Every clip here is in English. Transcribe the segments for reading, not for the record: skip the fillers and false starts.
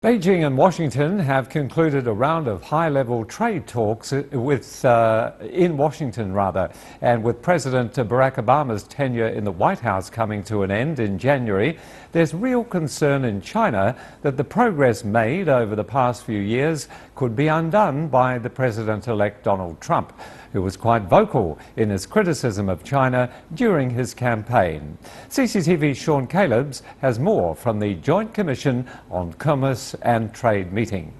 Beijing and Washington have concluded a round of high-level trade talks in Washington, and with President Barack Obama's tenure in the White House coming to an end in January, there's real concern in China that the progress made over the past few years could be undone by the President-elect Donald Trump, who was quite vocal in his criticism of China during his campaign. CCTV's Sean Calebs has more from the Joint Commission on Commerce and Trade meeting.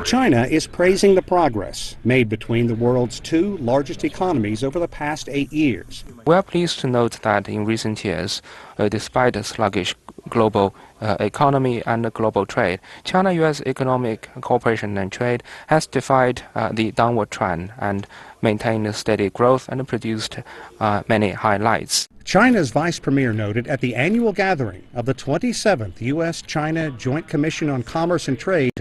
China is praising the progress made between the world's two largest economies over the past 8 years. We are pleased to note that in recent years, despite a sluggish global economy and global trade, China-U.S. economic cooperation and trade has defied the downward trend and maintained steady growth and produced many highlights. China's vice premier noted at the annual gathering of the 27th U.S.-China Joint Commission on Commerce and Trade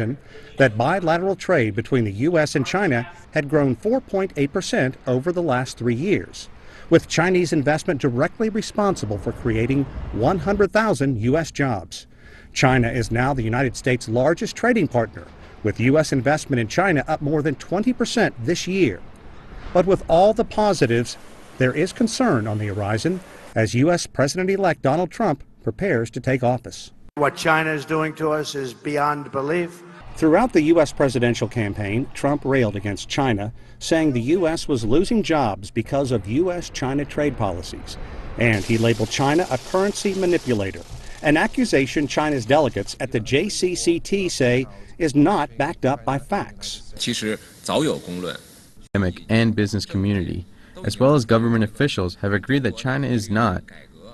that bilateral trade between the U.S. and China had grown 4.8% over the last 3 years, with Chinese investment directly responsible for creating 100,000 U.S. jobs. China is now the United States' largest trading partner, with U.S. investment in China up more than 20% this year. But with all the positives, there is concern on the horizon as U.S. President-elect Donald Trump prepares to take office. What China is doing to us is beyond belief. Throughout the U.S. presidential campaign, Trump railed against China, saying the U.S. was losing jobs because of U.S.-China trade policies. And he labeled China a currency manipulator, an accusation China's delegates at the JCCT say is not backed up by facts. Academic and business community, as well as government officials, have agreed that China is not,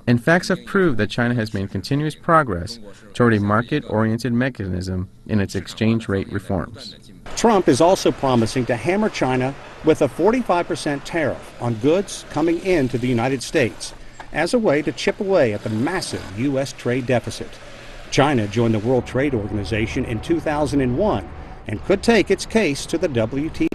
and facts have proved that China has made continuous progress toward a market-oriented mechanism in its exchange rate reforms. Trump is also promising to hammer China with a 45% tariff on goods coming into the United States as a way to chip away at the massive U.S. trade deficit. China joined the World Trade Organization in 2001 and could take its case to the WTO.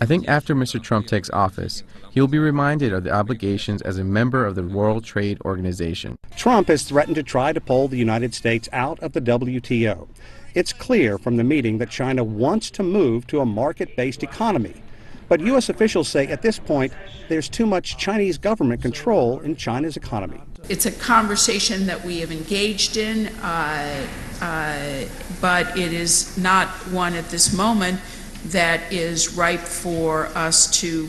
I think after Mr. Trump takes office, he will be reminded of the obligations as a member of the World Trade Organization. Trump has threatened to try to pull the United States out of the WTO. It's clear from the meeting that China wants to move to a market-based economy. But U.S. officials say at this point, there's too much Chinese government control in China's economy. It's a conversation that we have engaged in, but it is not one at this moment that is ripe for us to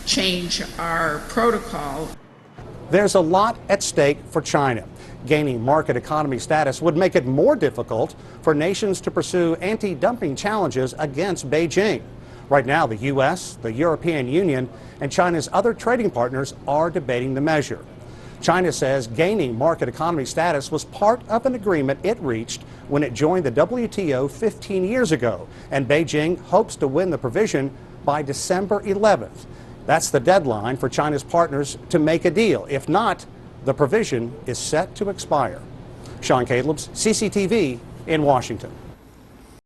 change our protocol. There's a lot at stake for China. Gaining market economy status would make it more difficult for nations to pursue anti-dumping challenges against Beijing. Right now, the U.S., the European Union, and China's other trading partners are debating the measure. China says gaining market economy status was part of an agreement it reached when it joined the WTO 15 years ago, and Beijing hopes to win the provision by December 11th. That's the deadline for China's partners to make a deal. If not, the provision is set to expire. Sean Calebs, CCTV in Washington.